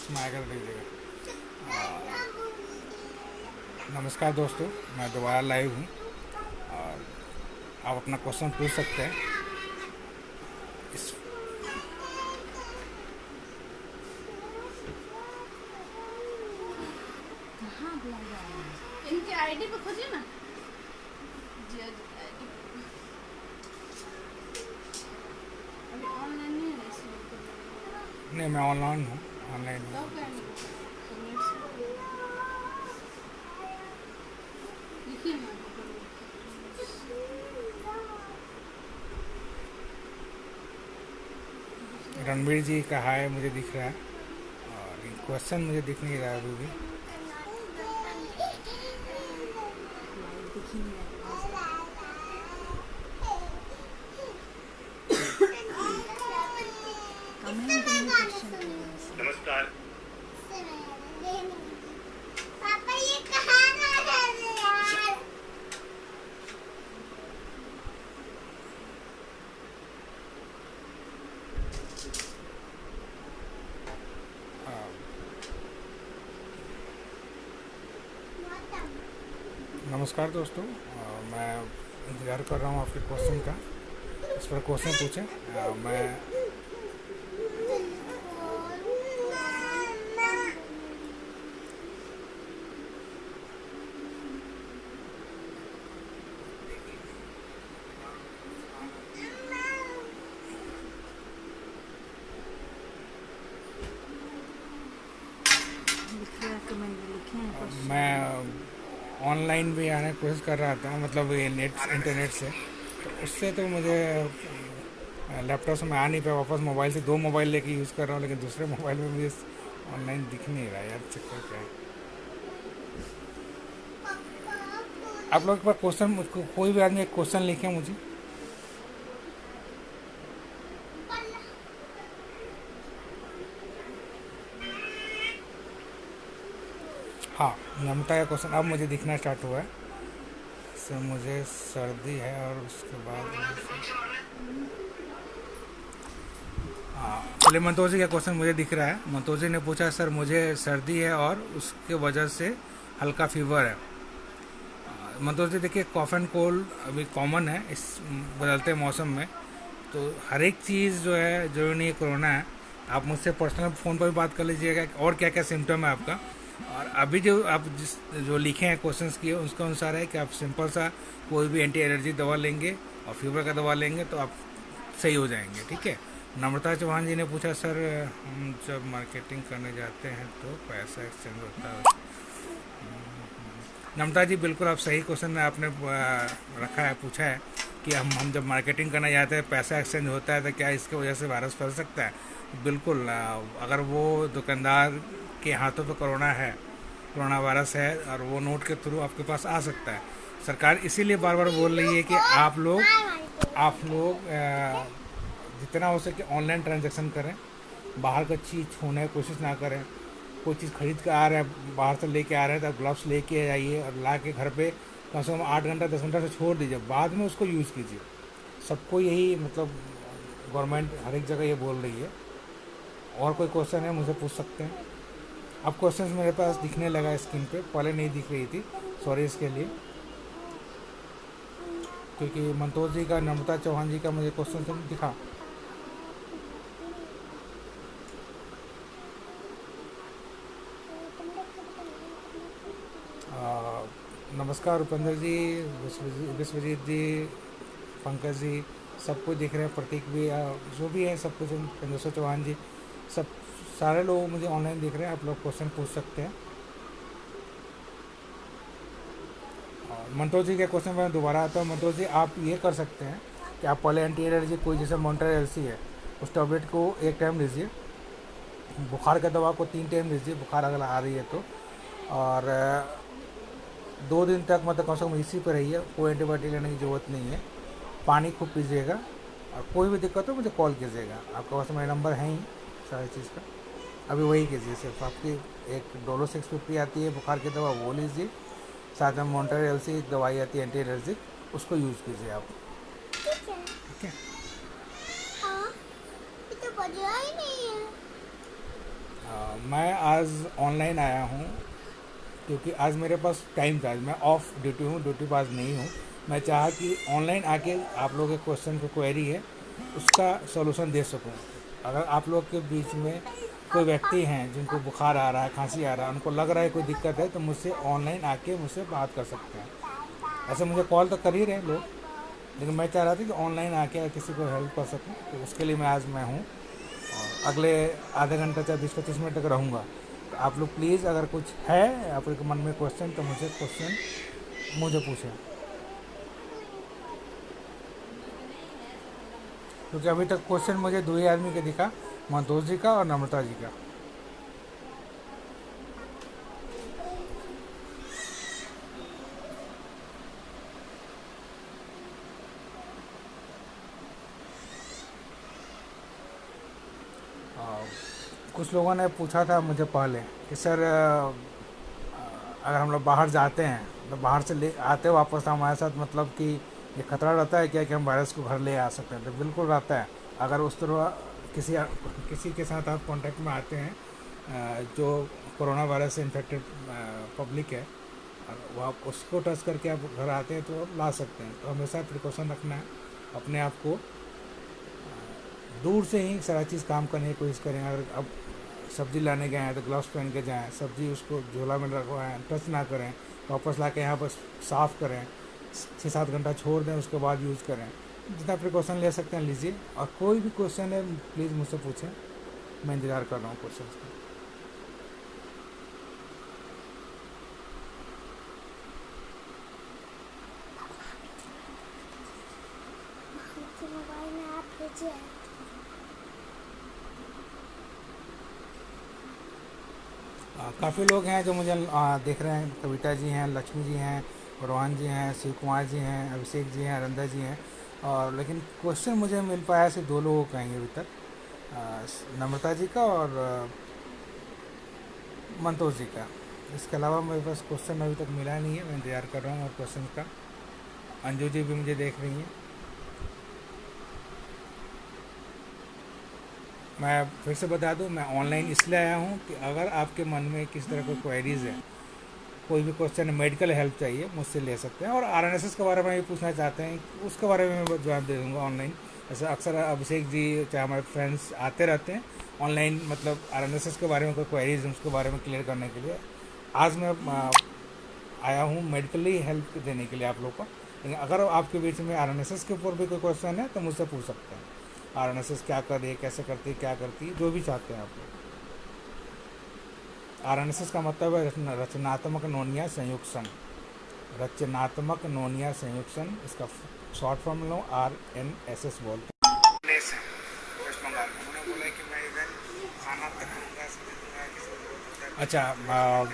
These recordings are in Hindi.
इसमें आएगा तो दीजिएगा। नमस्कार दोस्तों, मैं दोबारा लाइव हूँ और आप अपना क्वेश्चन पूछ सकते हैं। इस कहाँ बुला रहा है? इनके आईडी पे खोजिए ना। जज आईडी अभी ऑनलाइन नहीं है इसलिए। नहीं, मैं ऑनलाइन हूँ, ऑनलाइन हूँ। ऑफलाइन लिखिए ना। रणवीर जी का हाय मुझे दिख रहा है और क्वेश्चन मुझे दिख नहीं रहा है अभी भी। कमेंट में क्वेश्चन नमस्कार। पापा ये कहाँ गए हैं यार? नमस्कार दोस्तों, मैं इंतज़ार कर रहा हूँ आपके क्वेश्चन का। इस पर क्वेश्चन पूछें। मैं कमेंट में लिखे हैं क्वेश्चन। मैं ऑनलाइन भी आने की कोशिश कर रहा था, मतलब ये इंटरनेट से, तो उससे तो मुझे लैपटॉप से मैं आ नहीं पाया। वापस मोबाइल से 2 मोबाइल लेके यूज़ कर रहा हूँ, लेकिन दूसरे मोबाइल में मुझे ऑनलाइन दिख नहीं रहा यार, चक्कर क्या है। आप लोग के पास क्वेश्चन, कोई भी आदमी एक क्वेश्चन लिखे मुझे। हाँ, नमता का क्वेश्चन अब मुझे दिखना स्टार्ट हुआ है। सर मुझे सर्दी है और उसके बाद हाँ, चलिए मंतोष जी का क्वेश्चन मुझे दिख रहा है। मंतोष जी ने पूछा, सर मुझे सर्दी है और उसके वजह से हल्का फीवर है। मंतोष जी देखिए, कॉफ एंड कोल्ड अभी कॉमन है इस बदलते मौसम में, तो हर एक चीज़ जो है जरूरी नहीं है कोरोना है। आप मुझसे पर्सनल फ़ोन पर भी बात कर लीजिएगा और क्या क्या सिम्टम है आपका। और अभी जो आप जो लिखे हैं क्वेश्चंस किए, उसके अनुसार है कि आप सिंपल सा कोई भी एंटी एलर्जी दवा लेंगे और फीवर का दवा लेंगे तो आप सही हो जाएंगे, ठीक है। नम्रता चौहान जी ने पूछा, सर हम जब मार्केटिंग करने जाते हैं तो पैसा एक्सचेंज होता है। नम्रता जी बिल्कुल आप सही क्वेश्चन आपने रखा है, पूछा है कि हम जब मार्केटिंग करने जाते हैं पैसा एक्सचेंज होता है तो क्या इसकी वजह से वायरस फैल सकता है। बिल्कुल, अगर वो दुकानदार के हाथों पे कोरोना वायरस है और वो नोट के थ्रू आपके पास आ सकता है। सरकार इसीलिए बार बार बोल रही है कि आप लोग जितना हो सके ऑनलाइन ट्रांजैक्शन करें, बाहर का चीज़ छूने की कोशिश ना करें। कोई चीज़ खरीद कर आ रहे हैं, बाहर से लेके आ रहे हैं, तो ग्लव्स लेके जाइए और ला के घर पे कम से कम 8 घंटा 10 घंटा से छोड़ दीजिए, बाद में उसको यूज़ कीजिए। सबको यही मतलब गवर्नमेंट हर एक जगह ये बोल रही है। और कोई क्वेश्चन है मुझे पूछ सकते हैं। अब क्वेश्चंस मेरे पास दिखने लगा स्क्रीन पे, पहले नहीं दिख रही थी, सॉरी इसके लिए। क्योंकि मंतोष जी का, नम्रता चौहान जी का मुझे क्वेश्चन दिखा। नमस्कार उपेंद्र जी, विश्वजीत जी, पंकज जी, सब कुछ दिख रहे हैं। प्रतीक भी, जो भी है सब कुछ, चंद्रशेखर चौहान जी, सब सारे लोग मुझे ऑनलाइन दिख रहे हैं। आप लोग क्वेश्चन पूछ सकते हैं। मंतोष जी के क्वेश्चन पर दोबारा आता हूँ। मंतोष जी आप ये कर सकते हैं कि आप पहले एंटी एलर्जी कोई जैसे मॉन्टर एलसी है, उस टैबलेट को 1 टाइम लीजिए। बुखार का दवा को 3 टाइम लीजिए, बुखार अगर आ रही है तो। और 2 दिन तक मतलब कम से कम इसी पर रहिए, कोई एंटीबायोटिक लेने की ज़रूरत नहीं है। पानी खूब पीजिएगा और कोई भी दिक्कत हो मुझे कॉल कीजिएगा। आपके पास मेरा नंबर है ही सारी चीज़ का, अभी वही कीजिए। सिर्फ आपकी एक डोलो 650 आती है बुखार की दवा, वो लीजिए। साथ में मॉन्टर एलसी दवाई आती है एंटी एलर्जिक, उसको यूज़ कीजिए आप, ठीक है। हाँ, ये तो बढ़िया ही नहीं है। मैं आज ऑनलाइन आया हूँ क्योंकि आज मेरे पास टाइम था। मैं ऑफ ड्यूटी हूँ, ड्यूटी पास नहीं हूँ। मैं चाहा कि ऑनलाइन आके आप लोगों के क्वेश्चन को क्वेरी है उसका सॉल्यूशन दे सकूँ। अगर आप लोग के बीच में कोई व्यक्ति हैं जिनको बुखार आ रहा है, खांसी आ रहा है, उनको लग रहा है कोई दिक्कत है, तो मुझसे ऑनलाइन आके मुझसे बात कर सकते हैं। ऐसे मुझे कॉल तो कर ही रहे हैं लोग, लेकिन मैं चाह रहा था कि ऑनलाइन आके किसी को हेल्प कर सकूं, तो उसके लिए मैं हूं। और अगले आधे घंटे चाहे 20-25 मिनट तक रहूंगा। तो आप लोग प्लीज़ अगर कुछ है आपके मन में क्वेश्चन, तो मुझे पूछें, क्योंकि अभी तक क्वेश्चन मुझे दो ही आदमी के दिखा, मंतोष जी का और नम्रता जी का। कुछ लोगों ने पूछा था मुझे पहले कि सर अगर हम लोग बाहर जाते हैं तो बाहर से ले आते वापस हमारे साथ, मतलब कि ये खतरा रहता है क्या कि हम वायरस को घर ले आ सकते हैं? तो बिल्कुल रहता है। अगर उस तरह किसी के साथ आप कांटेक्ट में आते हैं जो कोरोना वायरस से इन्फेक्टेड पब्लिक है, और वो आप उसको टच करके आप घर आते हैं तो आप ला सकते हैं। तो हमेशा प्रिकॉशन रखना है, अपने आप को दूर से ही सारा चीज़ काम करने की कोशिश करें। अगर अब सब्ज़ी लाने गए हैं तो ग्लव्स पहन के जाएं, सब्ज़ी उसको झोला में रखवाएं, टच ना करें, वापस ला के यहाँ पर साफ़ करें, 6-7 घंटा छोड़ दें, उसके बाद यूज़ करें। जितना प्रिकॉशन ले सकते हैं लीजिए। और कोई भी क्वेश्चन है प्लीज़ मुझसे पूछें, मैं इंतज़ार कर रहा हूँ क्वेश्चन का। मोबाइल में आप भेजिए। काफ़ी लोग हैं जो मुझे देख रहे हैं। कविता जी हैं, लक्ष्मी जी हैं, रोहन जी हैं, शिव कुमार जी हैं, अभिषेक जी हैं, अरंदा जी हैं। और लेकिन क्वेश्चन मुझे मिल पाया सिर्फ 2 लोगों का ही अभी तक, नम्रता जी का और मंतोष जी का। इसके अलावा मेरे पास क्वेश्चन अभी तक मिला नहीं है, मैं इंतज़ार कर रहा हूँ और क्वेश्चन का। अंजू जी भी मुझे देख रही हैं। मैं फिर से बता दूं, मैं ऑनलाइन इसलिए आया हूं कि अगर आपके मन में किस तरह कोई क्वेरीज़ है, कोई भी क्वेश्चन मेडिकल हेल्प चाहिए, मुझसे ले सकते हैं। और आरएनएसएस के बारे में भी पूछना चाहते हैं, उसके बारे में मैं जवाब दे दूंगा ऑनलाइन। ऐसा अक्सर अभिषेक जी चाहे हमारे फ्रेंड्स आते रहते हैं ऑनलाइन, मतलब आरएनएसएस के बारे में कोई क्वेरीज उसके बारे में क्लियर करने के लिए। आज मैं आया हूँ मेडिकली हेल्प देने के लिए आप लोग को। लेकिन अगर आपके बीच में आरएनएसएस के ऊपर भी कोई क्वेश्चन है तो मुझसे पूछ सकते हैं। आरएनएसएस क्या कर रही है, कैसे करती है, क्या करती है, जो भी चाहते हैं आप लोग। आरएनएसएस का मतलब है रचनात्मक नोनिया संयुक्त संघ। रचनात्मक नोनिया संयुक्त संघ, इसका शॉर्ट फॉर्म लो RNSS बोलते हैं। वेस्ट बंगाल में उन्होंने बोला कि मैं इधर खाना तक अच्छा,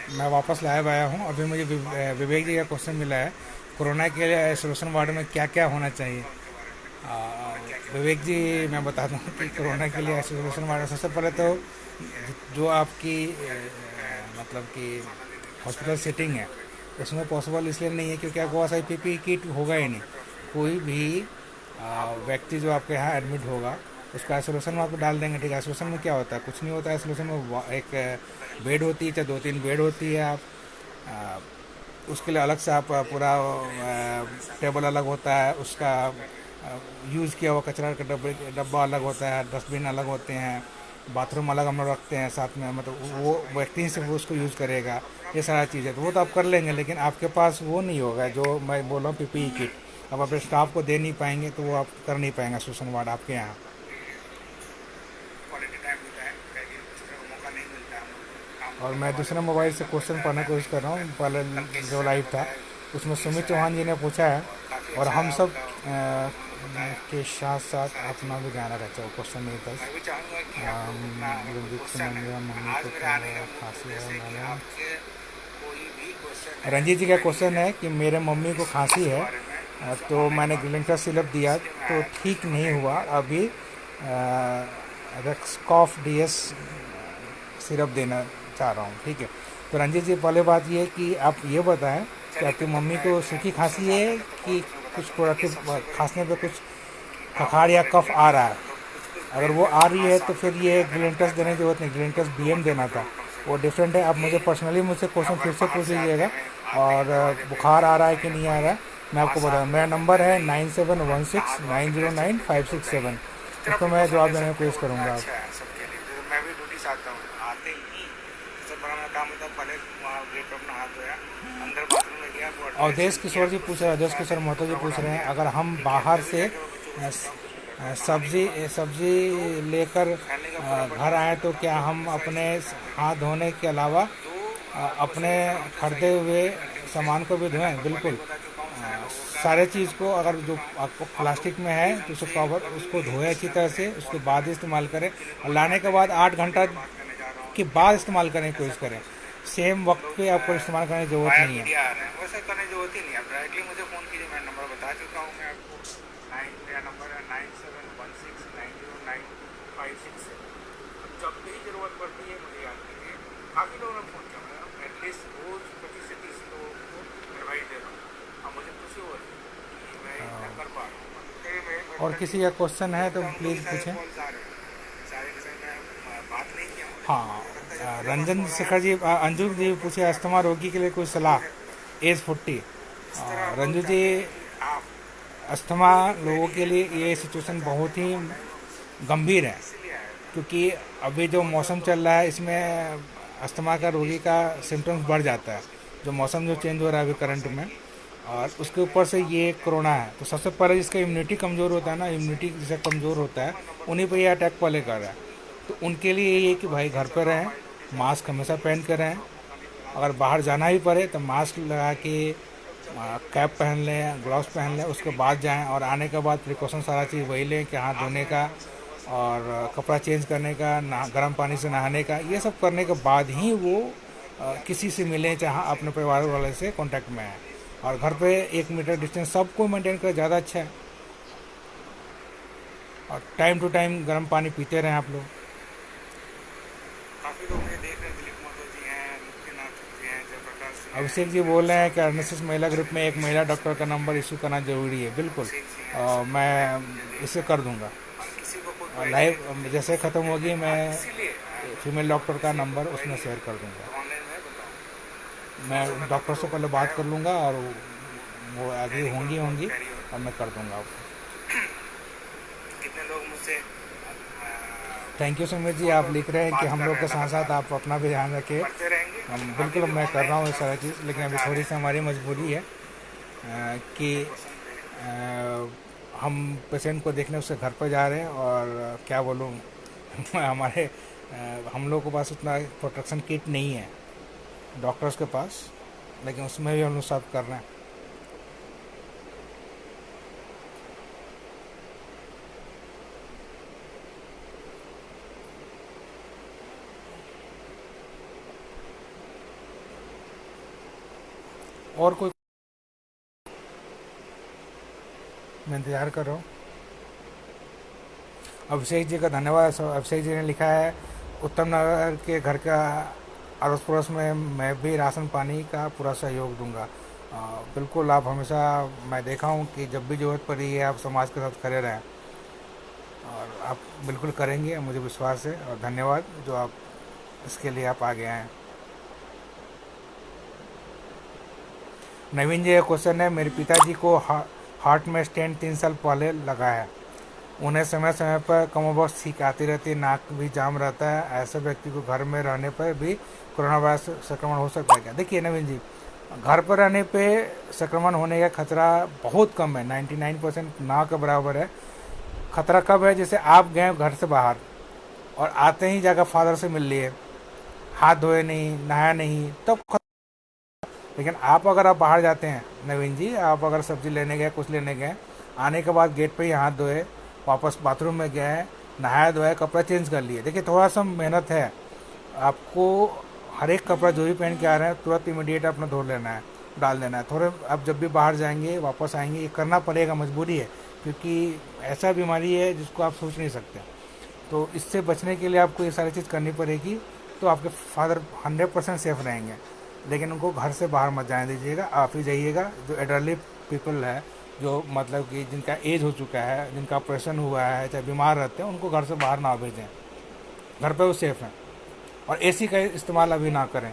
मैं वापस लाइव आया हूँ। अभी मुझे विवेक जी का क्वेश्चन मिला है, कोरोना के लिए आइसोलेशन वार्ड में क्या क्या होना चाहिए। विवेक जी, मैं बताता हूँ कि कोरोना के लिए आइसोलेशन वार्ड सबसे पहले तो जो आपकी मतलब कि हॉस्पिटल सेटिंग है उसमें पॉसिबल इसलिए नहीं है क्योंकि आपके पास PPE किट होगा ही नहीं। कोई भी व्यक्ति जो आपके यहाँ एडमिट होगा उसका आइसोलेशन में आपको डाल देंगे। ठीक है, आइसोलेशन में क्या होता है? कुछ नहीं होता है। आइसोलेशन में एक बेड होती है, चाहे 2-3 बेड होती है। आप उसके लिए अलग से आप पूरा टेबल अलग होता है, उसका यूज़ किया हुआ कचरा का डब्बा अलग होता है, डस्टबिन अलग होते हैं, बाथरूम अलग हम लोग रखते हैं साथ में, मतलब वो व्यक्ति से वो उसको यूज़ करेगा। ये सारा चीज़ है तो वो तो आप कर लेंगे, लेकिन आपके पास वो नहीं होगा जो मैं बोल रहा हूँ PPE किट। अब अपने स्टाफ को दे नहीं पाएंगे तो वो आप कर नहीं पाएंगे आइसोलेशन वार्ड आपके यहाँ। और मैं दूसरे मोबाइल से क्वेश्चन पढ़ने की कोशिश कर रहा हूँ। पहले जो लाइव था उसमें सुमित चौहान जी ने पूछा है, और हम सब के साथ साथ अपना भी गाना रहता है। क्वेश्चन नहीं था, रंजीत जी का क्वेश्चन है कि मेरे मम्मी को खांसी है, तो मैंने ग्लिंटर सिरप दिया तो ठीक नहीं हुआ, अभी रेक्सकॉफ DS सिरप देना चाह रहा हूँ। ठीक है, तो रंजीत जी, पहले बात ये है कि आप ये बताएं कि आपकी मम्मी को सूखी खांसी है कि कुछ प्रोडक्टिव खांसने पे कुछ खखार या कफ आ रहा है। अगर वो आ रही है तो फिर ये ग्लिंटस देने की जरूरत नहीं, ग्लिंटस BM देना था, वो डिफरेंट है। आप मुझे पर्सनली मुझसे क्वेश्चन फिर से पूछ लीजिएगा। और बुखार आ रहा है कि नहीं आ रहा है मैं आपको बताऊँ। मेरा नंबर है 9716909567, उस पर मैं जवाब देने की कोशिश करूँगा। आप सबके लिए जैसे मैं भी ड्यूटी से आता हूँ, आते ही सबसे बड़ा मेरा काम होता है, पहले वहाँ गेट पर अपना हाथ धोया, अंदर बाथरूम में गया। और देश किशोर जी पूछ रहे हैं, देश किशोर महतो जी पूछ रहे हैं, अगर हम बाहर से सब्जी सब्जी लेकर घर आए तो क्या हम अपने हाथ धोने के अलावा अपने खरीदे हुए सामान को भी धोएं? बिल्कुल। सारे चीज़ को, अगर जो आपको प्लास्टिक में है तो उसको कवर, उसको धोएं अच्छी तरह से, उसके बाद इस्तेमाल करें। और लाने के बाद 8 घंटा के बाद इस्तेमाल करने की कोशिश करें। सेम वक्त पे आपको इस्तेमाल करने की ज़रूरत नहीं है। वैसे करने की जरूरत ही नहीं है, आप डायरेक्टली मुझे फ़ोन कीजिए, मैं नंबर बता चुका हूँ मैं आपको। मेरा नंबर है 9716909567। जब भी ज़रूरत पड़ती है मुझे याद कीजिए। काफ़ी लोगों ने फ़ोन किया, मैं एटलीस्ट रोज़ 25 से 30 लोगों को एडवाइस दे रहा हूँ। अब मुझे खुशी हो रही है कि मैं इतना कर पा रहा हूँ। और किसी का क्वेश्चन है तो प्लीज़ पूछें। हाँ, रंजन शेखर जी, अंजू जी पूछे अस्थमा रोगी के लिए कोई सलाह, एज 40। रंजू जी, अस्थमा लोगों के लिए ये सिचुएशन बहुत ही गंभीर है, क्योंकि अभी जो मौसम चल रहा है इसमें अस्थमा का रोगी का सिम्टम्स बढ़ जाता है। जो मौसम जो चेंज हो रहा है अभी करंट में, और उसके ऊपर से ये कोरोना है, तो सबसे पहले जिसका इम्यूनिटी कमज़ोर होता है ना, इम्यूनिटी जिसका कमज़ोर होता है, उन्हीं पर ये अटैक पहले कर रहा है। तो उनके लिए ये है कि भाई घर पर रहें, मास्क हमेशा पहन कर रहें, अगर बाहर जाना ही पड़े तो मास्क लगा के कैप पहन लें, ग्लव्स पहन लें, उसके बाद जाएं। और आने के बाद प्रिकॉशन सारा चीज़ वही लें कि हाथ धोने का और कपड़ा चेंज करने का, गर्म पानी से नहाने का, ये सब करने के बाद ही वो किसी से मिलें, चाहे अपने परिवार वाले से कांटेक्ट में आए। और घर पे 1 मीटर डिस्टेंस सबको मेंटेन करें, ज़्यादा अच्छा है। और टाइम टू टाइम गर्म पानी पीते रहें आप लोग। काफ़ी लोग मुझे देख रहे हैं, दिलीप महतो जी हैं, मुक्तिनाथ जी हैं, जयप्रकाश जी, अभिषेक जी बोल रहे हैं कि एनएसएस महिला ग्रुप में एक महिला डॉक्टर का नंबर इशू करना जरूरी है। बिल्कुल, मैं इसे कर दूंगा लाइव, जैसे ख़त्म होगी मैं फीमेल डॉक्टर का नंबर उसमें शेयर कर दूंगा। मैं डॉक्टर से पहले बात कर लूँगा और वो आगे होंगी और मैं कर दूंगा आपको। कितने लोग मुझसे, थैंक यू सुमित जी, आप लिख रहे हैं कि हम लोग के साथ साथ आप अपना भी ध्यान रखें। हम बिल्कुल, मैं कर रहा हूँ ये सारा चीज़, लेकिन अभी थोड़ी सी हमारी मजबूरी है कि हम पेशेंट को देखने उसके घर पर जा रहे हैं। और क्या बोलूँ हमारे हम लोग के पास उतना प्रोटेक्शन किट नहीं है डॉक्टर्स के पास, लेकिन उसमें भी हम लोग सब कर रहे हैं। और कोई, मैं इंतज़ार कर रहा हूँ। अभिषेक जी का धन्यवाद। अभिषेक जी ने लिखा है उत्तम नगर के घर का अड़ोस पड़ोस में मैं भी राशन पानी का पूरा सहयोग दूंगा। बिल्कुल, आप हमेशा, मैं देखा हूँ कि जब भी ज़रूरत पड़ी है आप समाज के साथ खड़े रहें, और आप बिल्कुल करेंगे, मुझे विश्वास है। और धन्यवाद जो आप इसके लिए आप आगे आए। नवीन जी का क्वेश्चन है, मेरे पिताजी को हार्ट में स्टेंट 3 साल पहले लगा है, उन्हें समय समय पर कमोबस्ट छींक आती रहती है, नाक भी जाम रहता है, ऐसे व्यक्ति को घर में रहने पर भी कोरोना वायरस संक्रमण हो सकता है क्या? देखिए नवीन जी, घर पर रहने पे संक्रमण होने का खतरा बहुत कम है, 99% ना के बराबर है। खतरा कब है? जैसे आप गए घर से बाहर और आते ही जाकर फादर से मिल लिए, हाथ धोए नहीं, नहाया नहीं, तब लेकिन आप बाहर जाते हैं नवीन जी, आप अगर सब्जी लेने गए, कुछ लेने गए, आने के बाद गेट पे ही हाथ धोए, वापस बाथरूम में गए, नहाया धोया, कपड़ा चेंज कर लिए। देखिए थोड़ा सा मेहनत है आपको, हर एक कपड़ा जो भी पहन के आ रहे हैं तुरंत इमीडिएट अपना धो लेना है, डाल देना है। थोड़े अब जब भी बाहर जाएंगे, वापस आएंगे, ये करना पड़ेगा, मजबूरी है, क्योंकि ऐसा बीमारी है जिसको आप सोच नहीं सकते। तो इससे बचने के लिए आपको ये सारी चीज़ करनी पड़ेगी, तो आपके फादर 100% सेफ रहेंगे। लेकिन उनको घर से बाहर मत जाने दीजिएगा, आप ही जाइएगा। जो एडल्टली पीपल है, जो मतलब कि जिनका एज हो चुका है, जिनका ऑपरेशन हुआ है, चाहे बीमार रहते हैं, उनको घर से बाहर ना भेजें, घर पे वो सेफ़ हैं। और एसी का इस्तेमाल अभी ना करें,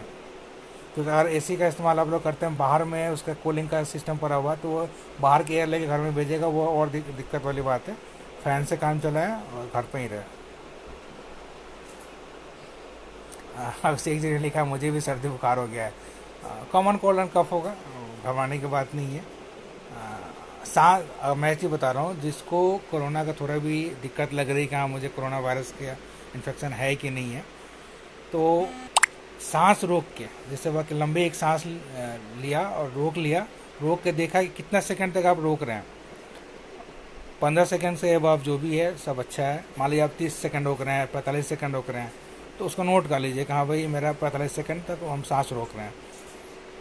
क्योंकि अगर एसी का इस्तेमाल आप लोग करते हैं बाहर में, उसका कूलिंग का सिस्टम पड़ा हुआ, तो वो बाहर की एयर लेके घर में भेजेगा, वो और दिक्कत वाली बात है। फ़ैन से काम चलाएं और घर पे ही रहे। अब से एक जगह लिखा मुझे भी सर्दी बुखार हो गया है, कॉमन कोल्ड एंड कफ होगा, घबराने की बात नहीं है। मैं चीज़ बता रहा हूँ, जिसको कोरोना का थोड़ा भी दिक्कत लग रही कि हाँ मुझे कोरोना वायरस का इन्फेक्शन है कि नहीं है, तो सांस रोक के, जैसे वह लंबी एक सांस लिया और रोक लिया, रोक के देखा कि कितना सेकंड तक आप रोक रहे हैं। 15 सेकंड से अब आप जो भी है सब अच्छा है। मान लीजिए आप 30 सेकंड रोक रहे हैं, 45 सेकंड रोक रहे हैं, तो उसको नोट कर लीजिए कि हाँ भाई मेरा 45 सेकंड तक हम सांस रोक रहे हैं।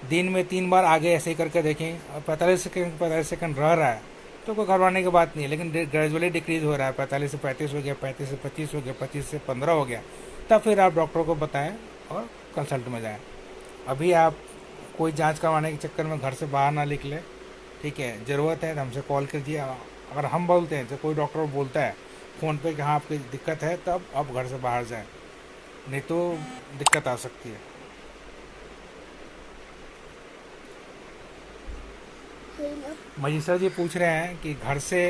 दिन में 3 बार आगे ऐसे ही करके देखें, 45 सेकंड रह रहा है तो कोई घबराने की बात नहीं है, लेकिन ग्रेजुअली डिक्रीज हो रहा है, 45 से 35 हो गया, 35 से 25 हो गया, 25 से 15 हो गया, तब फिर आप डॉक्टर को बताएं और कंसल्ट में जाएं। अभी आप कोई जांच करवाने के चक्कर में घर से बाहर ना निकले, ठीक है। ज़रूरत है तो हमसे कॉल कीजिए। अगर हम बोलते हैं, जब कोई डॉक्टर बोलता है फ़ोन पे कि हाँ आपकी दिक्कत है, तब आप घर से बाहर जाएं, नहीं तो दिक्कत आ सकती है। मजिस्ट्रा जी पूछ रहे हैं कि घर से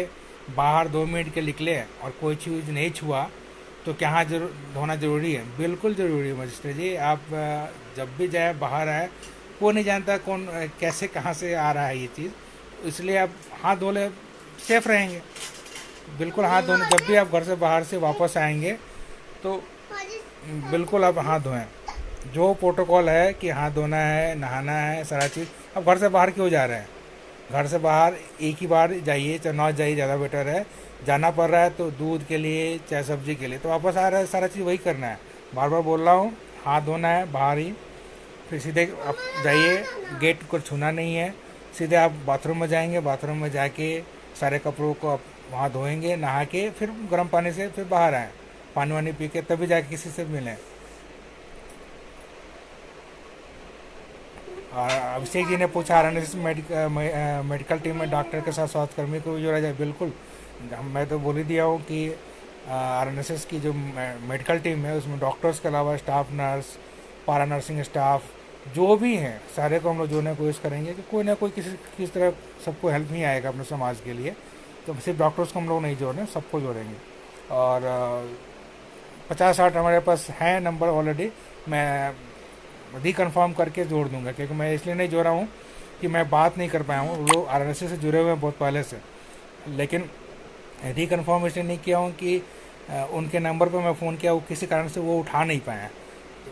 बाहर 2 मिनट के निकले और कोई चीज़ नहीं छुआ तो क्या हाथ धोना ज़रूरी है? बिल्कुल ज़रूरी है मजिस्ट्रा जी। आप जब भी जाए बाहर आए, कोई नहीं जानता कौन कैसे कहाँ से आ रहा है ये चीज़, इसलिए आप हाथ धो ले, सेफ रहेंगे। बिल्कुल हाथ धोने, जब भी आप घर से बाहर से वापस आएंगे तो बिल्कुल आप हाथ धोएं। जो प्रोटोकॉल है कि हाथ धोना है, नहाना है, सारा चीज़। अब घर से बाहर क्यों जा रहे हैं? घर से बाहर एक ही बार जाइए, चाहे ना जाइए ज़्यादा बेटर है। जाना पड़ रहा है तो दूध के लिए, चाहे सब्जी के लिए, तो वापस आ रहा है, सारा चीज़ वही करना है। बार बार बोल रहा हूँ, हाथ धोना है बाहर ही, फिर सीधे आप जाइए, गेट को छूना नहीं है, सीधे आप बाथरूम में जाएंगे, बाथरूम में जाके सारे कपड़ों को आप वहाँ धोएंगे, नहा के फिर गर्म पानी से फिर बाहर आएँ, पानी वानी पी के तभी जाके किसी से मिलें। और अभिषेक जी ने पूछा आरएनएस मेडिकल टीम में डॉक्टर के साथ स्वास्थ्यकर्मी को भी जोड़ा जाए। बिल्कुल, मैं तो बोल ही दिया हूँ कि आरएनएस की जो मेडिकल टीम है उसमें डॉक्टर्स के अलावा स्टाफ नर्स, पारा नर्सिंग स्टाफ जो भी हैं, सारे को हम लोग जोड़ने की कोशिश करेंगे कि कोई ना कोई किसी तरह सबको हेल्प नहीं आएगा अपने समाज के लिए। तो सिर्फ डॉक्टर्स को हम लोग नहीं जोड़ रहे, सबको जोड़ेंगे। और 50-60 हमारे पास हैं नंबर ऑलरेडी, मैं रिकन्फर्म करके जोड़ दूंगा, क्योंकि मैं इसलिए नहीं जोड़ा हूँ कि मैं बात नहीं कर पाया हूँ। लोग आरएनएस से जुड़े हुए हैं बहुत पहले से, लेकिन रिकन्फर्म इसलिए नहीं किया हूँ कि उनके नंबर पर मैं फ़ोन किया, वो किसी कारण से वो उठा नहीं पाया।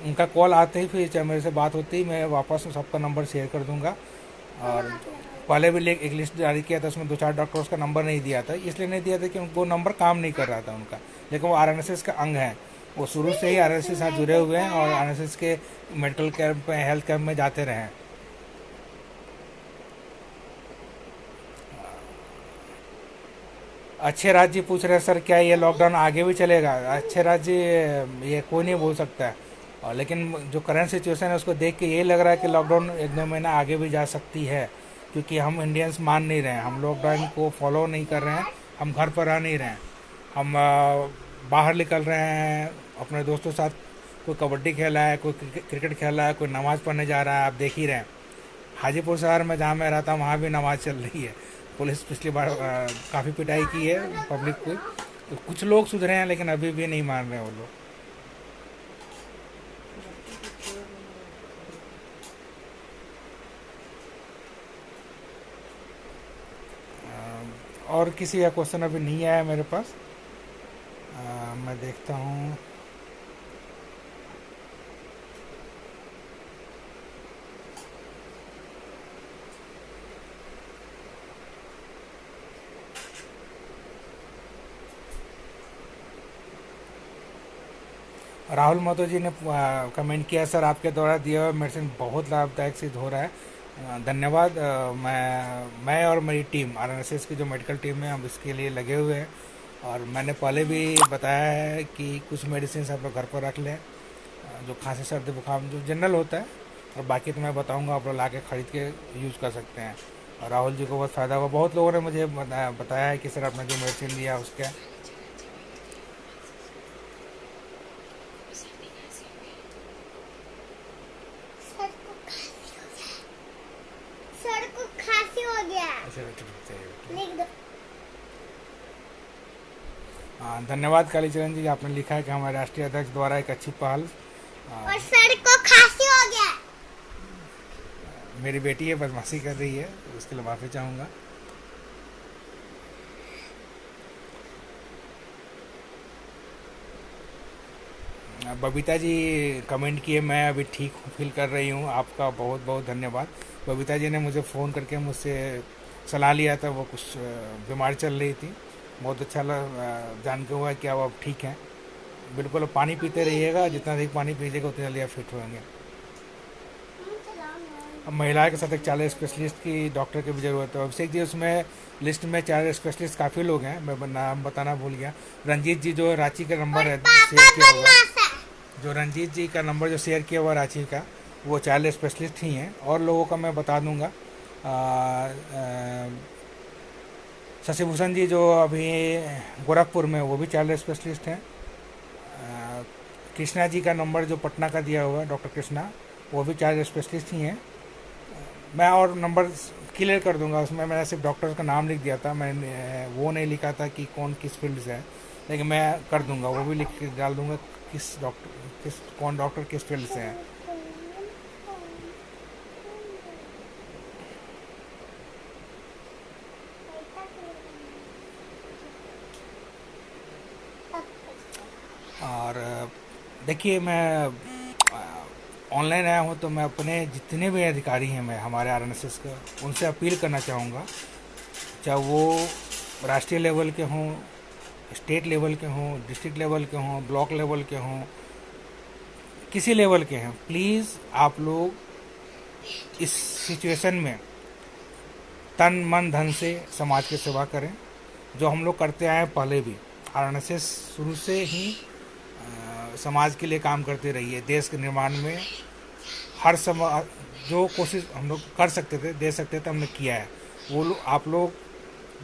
उनका कॉल आते ही फिर चाहे मेरे से बात होती ही मैं वापस सबका नंबर शेयर कर दूंगा। और पहले भी एक लिस्ट जारी किया था, उसमें 2-4 डॉक्टर्स का नंबर नहीं दिया था, इसलिए नहीं दिया था कि उनको नंबर काम नहीं कर रहा था उनका, लेकिन वो आरएनएस का अंग है, वो शुरू से ही आरएनएस के साथ जुड़े हुए हैं और आरएनएस के मेडिकल कैंप में, हेल्थ कैंप में जाते रहे हैं। अच्छे राज्य पूछ रहे हैं सर क्या ये लॉकडाउन आगे भी चलेगा? अच्छे राज्य ये कोई नहीं बोल सकता है, और लेकिन जो करंट सिचुएशन है उसको देख के यही लग रहा है कि लॉकडाउन 1-2 महीना आगे भी जा सकती है, क्योंकि हम इंडियंस मान नहीं रहे हैं, हम लॉकडाउन को फॉलो नहीं कर रहे हैं, हम घर पर रह नहीं रहे हैं, हम बाहर निकल रहे हैं अपने दोस्तों के साथ, कोई कबड्डी खेला है, कोई क्रिकेट खेला है, कोई नमाज़ पढ़ने जा रहा है। आप देख ही रहे हैं हाजीपुर शहर में जहाँ मैं रहता हूँ वहाँ भी नमाज़ चल रही है। पुलिस पिछली बार काफ़ी पिटाई की है पब्लिक को, तो कुछ लोग सुधरे हैं लेकिन अभी भी नहीं मान रहे वो लोग। और किसी का क्वेश्चन अभी नहीं आया मेरे पास, मैं देखता हूँ। राहुल महतो जी ने कमेंट किया, सर आपके द्वारा दिया हुआ मेडिसिन बहुत लाभदायक सिद्ध हो रहा है। धन्यवाद। मैं और मेरी टीम आरएनएस की जो मेडिकल टीम है, हम इसके लिए लगे हुए हैं, और मैंने पहले भी बताया है कि कुछ मेडिसिन आप लोग घर पर रख लें, जो खांसी सर्दी बुखार जो जनरल होता है, और बाकी तो मैं बताऊंगा, आप लोग ला के ख़रीद के यूज़ कर सकते हैं। और राहुल जी को बहुत फ़ायदा हुआ। बहुत लोगों ने मुझे बताया है कि सर आपने जो मेडिसिन लिया उसका सर को खांसी हो गया। लिख दो। हाँ, धन्यवाद कालीचरण जी, आपने लिखा है कि हमारे राष्ट्रीय अध्यक्ष द्वारा एक अच्छी पहल। और सर को खांसी हो गया। मेरी बेटी है, बदमाशी कर रही है, उसके लिए माफ़ी चाहूँगा। बबीता जी कमेंट किए, मैं अभी ठीक फील कर रही हूँ। आपका बहुत बहुत धन्यवाद। बबीता जी ने मुझे फ़ोन करके मुझसे सलाह लिया था, वो कुछ बीमारी चल रही थी। बहुत अच्छा जान के हुआ कि अब ठीक हैं। बिल्कुल अब पानी पीते रहिएगा, जितना अधिक पानी पीजिएगा उतना जल्दी आप फिट होंगे। अब महिला के साथ एक चाइल्ड स्पेशलिस्ट की डॉक्टर की भी ज़रूरत है। अभिषेक जी उसमें लिस्ट में चाइल्ड स्पेशलिस्ट काफ़ी लोग हैं, मैं नाम बताना भूल गया। रंजीत जी जो रांची का नंबर है शेयर किया हुआ, जो रंजीत जी का नंबर जो शेयर किया हुआ रांची का, वो चाइल्ड स्पेशलिस्ट ही हैं। और लोगों का मैं बता दूंगा, शशिभूषण जी जो अभी गोरखपुर में, वो भी चाइल्ड स्पेशलिस्ट हैं। कृष्णा जी का नंबर जो पटना का दिया हुआ है, डॉक्टर कृष्णा, वो भी चाइल्ड स्पेशलिस्ट ही हैं। मैं और नंबर क्लियर कर दूंगा, उसमें मैंने सिर्फ डॉक्टर का नाम लिख दिया था, मैंने वो नहीं लिखा था कि कौन किस फील्ड से है, लेकिन मैं कर दूंगा, वो भी लिख के डाल दूंगा कौन डॉक्टर किस फील्ड से है। और देखिए, मैं ऑनलाइन आया हूँ तो मैं अपने जितने भी अधिकारी हैं, मैं हमारे आरएनएसएस का, उनसे अपील करना चाहूँगा, चाहे वो राष्ट्रीय लेवल के हों, स्टेट लेवल के हों, डिस्ट्रिक्ट लेवल के हों, ब्लॉक लेवल के हों, किसी लेवल के हैं, प्लीज़ आप लोग इस सिचुएशन में तन मन धन से समाज की सेवा करें, जो हम लोग करते आए पहले भी। आरएनएसएस शुरू से ही समाज के लिए काम करते रही है। देश के निर्माण में हर समय जो कोशिश हम लोग कर सकते थे, दे सकते थे, हमने किया है। वो आप लोग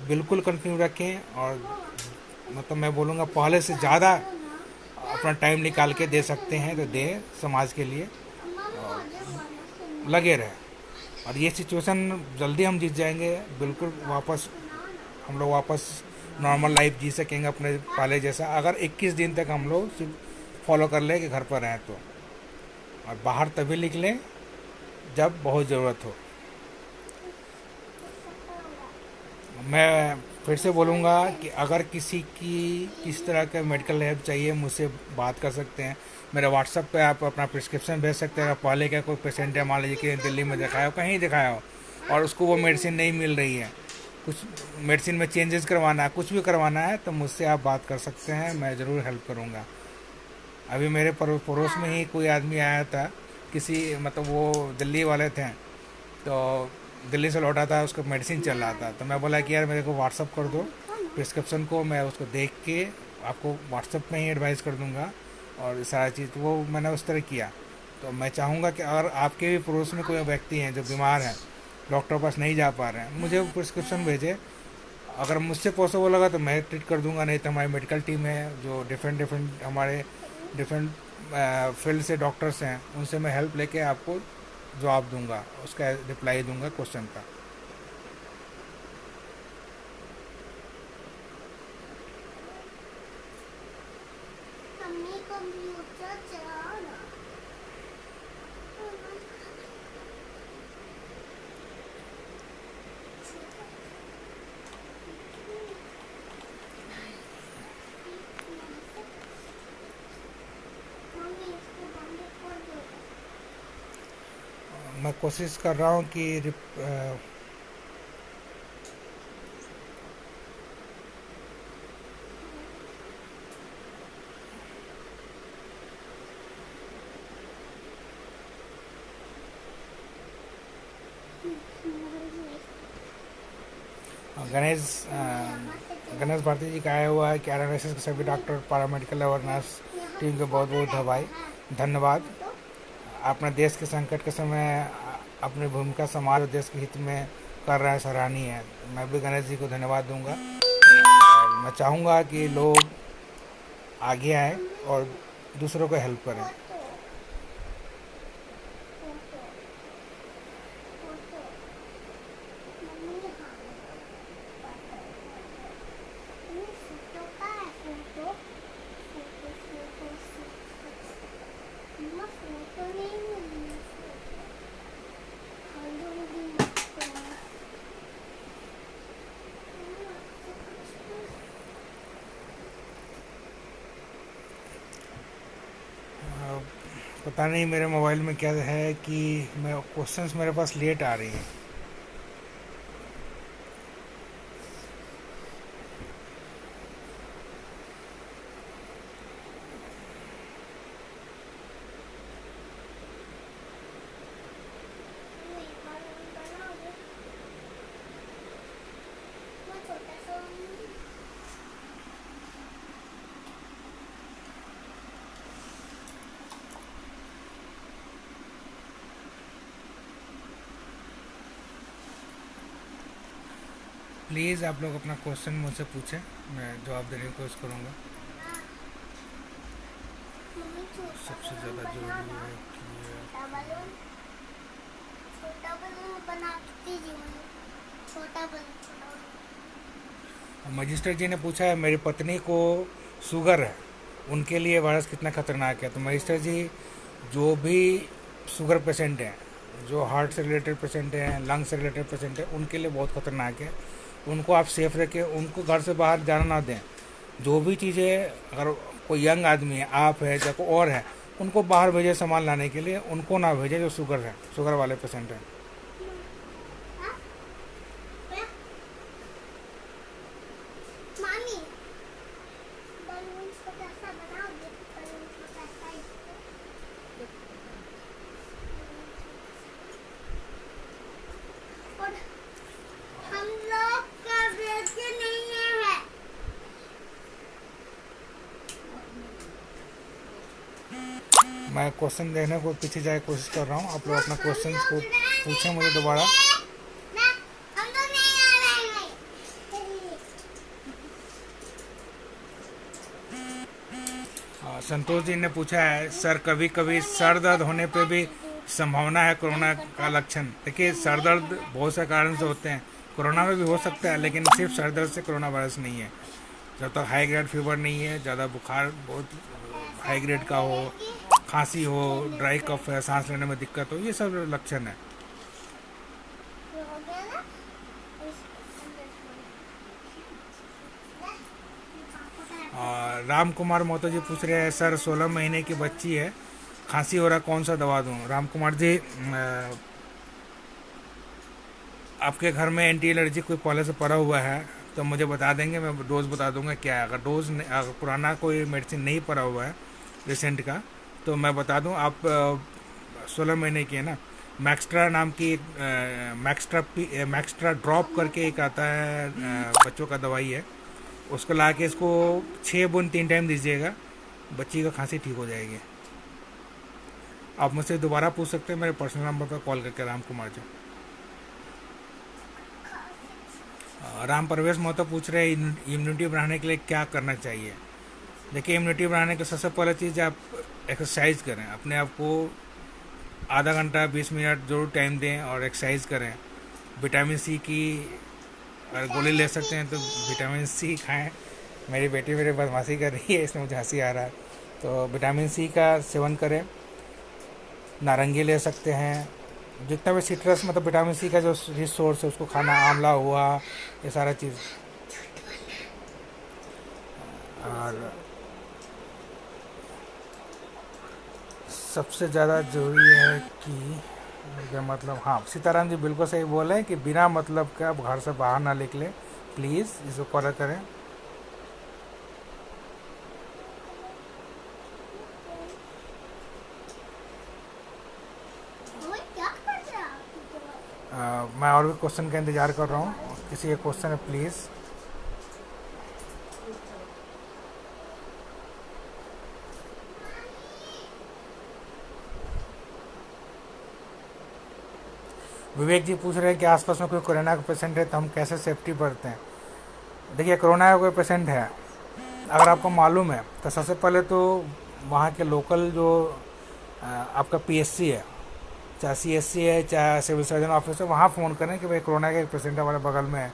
बिल्कुल कंटिन्यू रखें, और मतलब मैं बोलूँगा पहले से ज़्यादा अपना टाइम निकाल के दे सकते हैं तो दें, समाज के लिए लगे रहें। और ये सिचुएशन जल्दी हम जीत जाएंगे, बिल्कुल वापस हम लोग वापस नॉर्मल लाइफ जी सकेंगे अपने पहले जैसा, अगर 21 दिन तक हम लोग सिर्फ फॉलो कर लें कि घर पर रहें तो। और बाहर तभी निकलें जब बहुत ज़रूरत हो। मैं फिर से बोलूँगा कि अगर किसी की किस तरह का मेडिकल हेल्प चाहिए, मुझसे बात कर सकते हैं। मेरे व्हाट्सएप पे आप अपना प्रिस्क्रिप्शन भेज सकते हैं। अगर पहले का कोई पेशेंट है, मान लीजिए कि दिल्ली में दिखाया हो, कहीं दिखाया हो, और उसको वो मेडिसिन नहीं मिल रही है, कुछ मेडिसिन में चेंजेस करवाना है, कुछ भी करवाना है, तो मुझसे आप बात कर सकते हैं, मैं ज़रूर हेल्प करूँगा। अभी मेरे पड़ोस में ही कोई आदमी आया था, किसी मतलब वो दिल्ली वाले थे, तो दिल्ली से लौटा था, उसका मेडिसिन चल रहा था, तो मैं बोला कि यार मेरे को व्हाट्सअप कर दो प्रिस्क्रिप्शन को, मैं उसको देख के आपको व्हाट्सअप में ही एडवाइस कर दूंगा और सारा चीज़। तो वो मैंने उस तरह किया। तो मैं चाहूँगा कि अगर आपके भी पड़ोस में कोई व्यक्ति हैं जो बीमार हैं, डॉक्टर के पास नहीं जा पा रहे हैं, मुझे प्रिस्क्रिप्शन भेजे। अगर मुझसे पॉसिबल होगा तो मैं ट्रीट कर दूंगा, नहीं तो हमारी मेडिकल टीम है जो डिफरेंट हमारे डिफरेंट फील्ड से डॉक्टर्स हैं, उनसे मैं हेल्प लेके आपको जवाब दूंगा, उसका रिप्लाई दूंगा क्वेश्चन का। मम्मी कंप्यूटर चलाओ ना। मम्मी इसको बंद कर दो। मैं कोशिश कर रहा हूँ कि गणेश भारती जी का आया हुआ है कि आरएनएसएस के सभी डॉक्टर, पैरामेडिकल और नर्स टीम को बहुत बहुत धन्यवाद। आपने देश के संकट के समय अपनी भूमिका समाज और देश के हित में कर रहा है सराहनीय है। मैं भी गणेश जी को धन्यवाद दूंगा और मैं चाहूँगा कि लोग आगे आए और दूसरों को हेल्प करें। पता नहीं मेरे मोबाइल में क्या है कि मैं क्वेश्चंस मेरे पास लेट आ रही हैं। प्लीज़ आप लोग अपना क्वेश्चन मुझसे पूछें, मैं जवाब देने की कोशिश करूँगा। सबसे ज़्यादा जरूरी है कि छोटा बलून बना दीजिए मुझे। छोटा बलून मजिस्ट्रेट जी ने पूछा है मेरी पत्नी को शुगर है, उनके लिए वायरस कितना खतरनाक है। तो मजिस्ट्रेट जी, जो भी शुगर पेशेंट हैं, जो हार्ट से रिलेटेड पेशेंट हैं, लंग से रिलेटेड पेशेंट हैं, उनके लिए बहुत खतरनाक है। उनको आप सेफ रखें, उनको घर से बाहर जाना ना दें। जो भी चीज़ें, अगर कोई यंग आदमी है, आप है या कोई और है, उनको बाहर भेजें सामान लाने के लिए, उनको ना भेजें जो शुगर है, शुगर वाले पेशेंट हैं। मामी बलून छोटा सा बनाओगे। बलून छोटा सा और हम लोग का बेटे नहीं है। मैं क्वेश्चन देने को पीछे जाए कोशिश कर रहा हूँ। आप लोग अपना क्वेश्चन को पूछें मुझे दोबारा। ना हम लोग नहीं आ रहे हैं। संतोष जी ने पूछा है सर, कभी कभी सर दर्द होने पे भी संभावना है कोरोना का लक्षण। देखिए, सर दर्द बहुत से कारण से होते हैं, कोरोना में भी हो सकता है, लेकिन सिर्फ सर दर्द से कोरोना वायरस नहीं है। जब तक हाई ग्रेड फीवर नहीं है, ज़्यादा बुखार बहुत हाई ग्रेड का हो, खांसी हो, ड्राई कफ है, सांस लेने में दिक्कत हो, ये सब लक्षण है। ये हो गया ना। और राम कुमार मोतो जी पूछ रहे हैं सर, 16 महीने की बच्ची है, खांसी हो रहा, कौन सा दवा दूं? राम कुमार जी, आपके घर में एंटी एलर्जी कोई पहले से पड़ा हुआ है तो मुझे बता देंगे, मैं डोज बता दूंगा क्या है। अगर पुराना कोई मेडिसिन नहीं पड़ा हुआ है रिसेंट का, तो मैं बता दूं। आप 16 महीने की है ना, मैक्स्ट्रा नाम की मैक्स्ट्रा ड्रॉप करके एक आता है, बच्चों का दवाई है, उसको ला के इसको 6 बूंद 3 टाइम दीजिएगा, बच्ची का खांसी ठीक हो जाएगी। आप मुझसे दोबारा पूछ सकते हैं मेरे पर्सनल नंबर पर कॉल करके, राम कुमार जी। राम प्रवेश मोहतो पूछ रहे हैं इम्यूनिटी बढ़ाने के लिए क्या करना चाहिए। देखिए, इम्यूनिटी बढ़ाने के सबसे पहले चीज़, आप एक्सरसाइज करें, अपने आप को आधा घंटा 20 मिनट जरूर टाइम दें और एक्सरसाइज करें। विटामिन सी की अगर गोली ले सकते हैं तो विटामिन सी खाएं। मेरी बेटी मेरे बदमाशी कर रही है, इसमें मुझे हंसी आ रहा है। तो विटामिन सी का सेवन करें, नारंगी ले सकते हैं, जितना भी सिट्रस मतलब विटामिन सी का जो रिसोर्स है उसको खाना, आंवला हुआ, ये सारा चीज़। और सबसे ज़्यादा ज़रूरी है कि मतलब, हाँ, सीताराम जी बिल्कुल सही बोले हैं कि बिना मतलब के आप घर से बाहर ना निकलें, प्लीज़ इसको फॉलो करें। क्या कर रहे हैं? मैं और भी क्वेश्चन का इंतज़ार कर रहा हूँ। किसी एक क्वेश्चन है प्लीज़। विवेक जी पूछ रहे हैं कि आसपास में कोई कोरोना का पेशेंट है तो हम कैसे सेफ्टी बरतें हैं। देखिए, कोरोना का कोई पेशेंट है, अगर आपको मालूम है तो सबसे पहले तो वहाँ के लोकल जो आपका पीएससी है, चाहे सीएससी है, चाहे सिविल सर्जन ऑफिस है, वहाँ फ़ोन करें कि भाई कोरोना का एक पेशेंट हमारे बगल में है।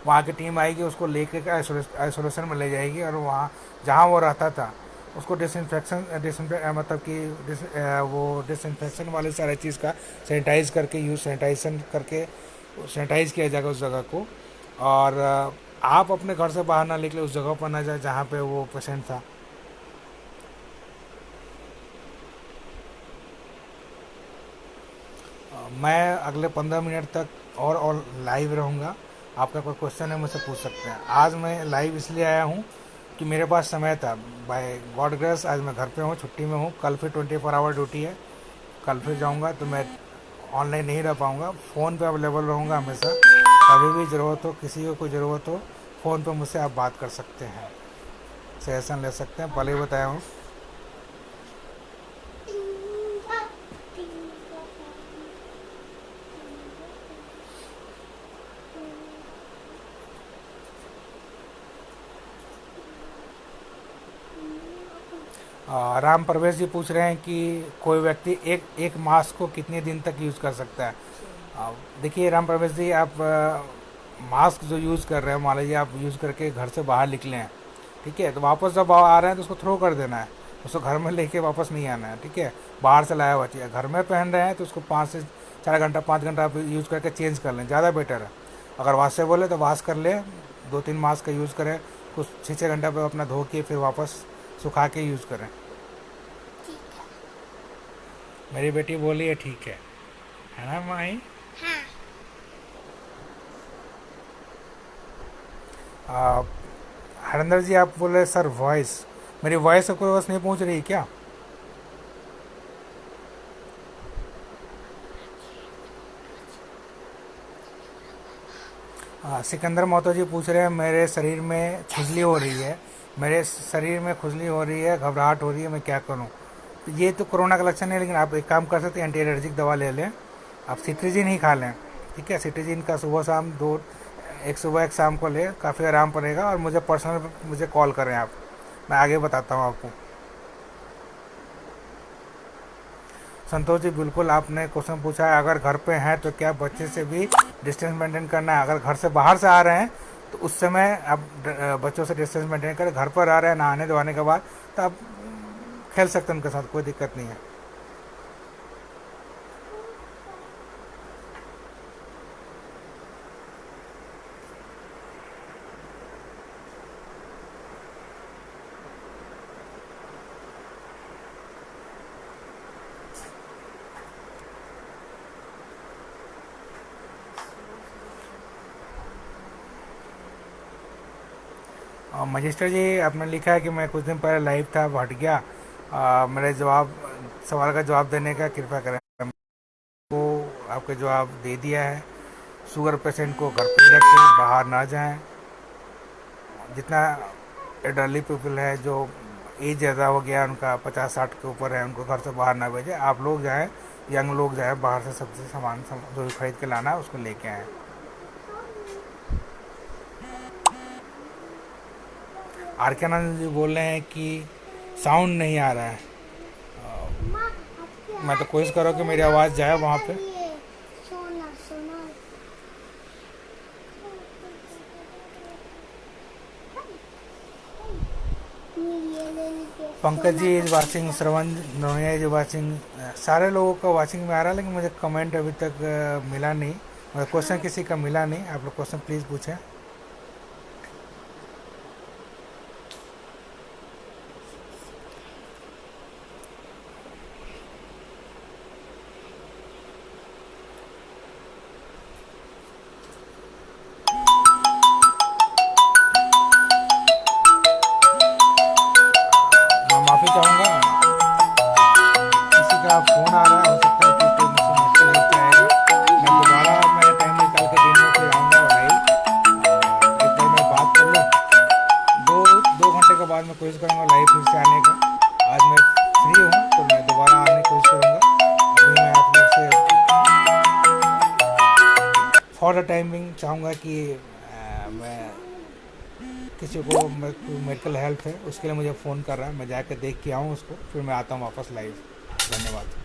वहाँ की टीम आएगी, उसको लेके आइसोलेशन में ले जाएगी और वहाँ जहाँ वो रहता था उसको मतलब कि वो डिसइंफेक्शन वाले सारे चीज़ का सैनिटाइज करके सैनिटाइजेशन करके सैनिटाइज किया जाएगा उस जगह को। और आप अपने घर से बाहर ना निकले, उस जगह पर ना जाए जहाँ पे वो पेशेंट था। मैं अगले 15 मिनट तक और लाइव रहूँगा। आपका कोई क्वेश्चन है मुझसे पूछ सकते हैं। आज मैं लाइव इसलिए आया हूँ कि मेरे पास समय था। बाय गॉड ग्रेस आज मैं घर पे हूँ, छुट्टी में हूँ। कल फिर 24 आवर ड्यूटी है, कल फिर जाऊँगा, तो मैं ऑनलाइन नहीं रह पाऊँगा। फ़ोन पे अवेलेबल रहूँगा हमेशा। कभी भी ज़रूरत हो, किसी को कोई ज़रूरत हो, फ़ोन पे मुझसे आप बात कर सकते हैं, सजेशन ले सकते हैं। पहले ही बताया हूँ। राम प्रवेश जी पूछ रहे हैं कि कोई व्यक्ति एक मास्क को कितने दिन तक यूज़ कर सकता है। देखिए राम प्रवेश जी, आप मास्क जो यूज़ कर रहे हैं, मान लीजिए आप यूज़ करके घर से बाहर निकले हैं, ठीक है, तो वापस जब आ रहे हैं तो उसको थ्रो कर देना है, उसको घर में लेके वापस नहीं आना है, ठीक है। बाहर से लाया हुआ चाहिए। घर में पहन रहे हैं तो उसको 5 से 4 घंटा 5 घंटा आप यूज़ करके चेंज कर लें, ज़्यादा बेटर है। अगर वॉशेबल है तो वॉश कर लें, 2-3 मास्क का यूज़ करें, कुछ 6-6 घंटा पर अपना धो के फिर वापस सुखा के यूज़ करें। ठीक है। मेरी बेटी बोली है ठीक है ना माई। हाँ। हरिंदर जी आप बोले सर वॉइस, मेरी वॉइस आपको बस नहीं पहुंच रही क्या? सिकंदर मोहतो जी पूछ रहे हैं मेरे शरीर में खुजली हो रही है, मेरे शरीर में खुजली हो रही है, घबराहट हो रही है, मैं क्या करूं? तो ये तो कोरोना का लक्षण है, लेकिन आप एक काम कर सकते हैं, एंटी एलर्जिक दवा ले लें। आप सिट्रीजिन ही खा लें, ठीक है। सिट्रीजिन का सुबह शाम एक सुबह एक शाम को ले, काफ़ी आराम पड़ेगा। और मुझे पर्सनल मुझे कॉल करें आप, मैं आगे बताता हूँ आपको। संतोष जी बिल्कुल आपने क्वेश्चन पूछा है, अगर घर पे हैं तो क्या बच्चे से भी डिस्टेंस मेंटेन करना है? अगर घर से बाहर से आ रहे हैं तो उस समय आप बच्चों से डिस्टेंस मेंटेन करें। घर पर आ रहे हैं नहाने धोने के बाद तो आप खेल सकते हैं उनके साथ, कोई दिक्कत नहीं है। मजिस्टर जी आपने लिखा है कि मैं कुछ दिन पहले लाइव था, हट गया। मेरे सवाल का जवाब देने का कृपया करें। को आपका जवाब दे दिया है। शुगर पेशेंट को घर पे ही रखें, बाहर ना जाएं। जितना एडल्टली पीपल है, जो एज ज़्यादा हो गया, उनका 50-60 के ऊपर है, उनको घर से बाहर ना भेजें। आप लोग जाएं, यंग लोग जाएं, बाहर से सबसे सामान जो भी खरीद के लाना है उसको लेके आएँ। आर के आनंद जी बोल रहे हैं कि साउंड नहीं आ रहा है। माँ, आपकी मैं तो कोशिश आरती कर रहा हूँ कि मेरी आवाज़ जाए वहाँ पे। सोना सोना। ये लेने के Pankaj ji is watching, Shravan Noniya is watching. सारे लोगों का वाचिंग में आ रहा है, लेकिन मुझे कमेंट अभी तक मिला नहीं, मुझे क्वेश्चन किसी का मिला नहीं। आप लोग क्वेश्चन प्लीज़ पूछें। मैं माफ़ी चाहूँगा, किसी का फ़ोन आ रहा है, हो सकता है कि कोई मुझसे मुझसे लेके आएगा। मैं दोबारा मैं टाइम निकाल के दिन में फिर आऊँगा भाई। एक बार मैं बात कर लूँ, 2 घंटे के बाद मैं कोशिश करूँगा लाइव फिर से आने का। आज मैं फ्री हूँ तो मैं दोबारा आने की कोशिश करूँगा। अभी मैं आप लोग से फॉर द टाइमिंग चाहूँगा कि मैं किसी को मेडिकल हेल्प है उसके लिए मुझे फ़ोन कर रहा है, मैं जाकर देख के आऊँ उसको, फिर मैं आता हूँ वापस लाइव। धन्यवाद।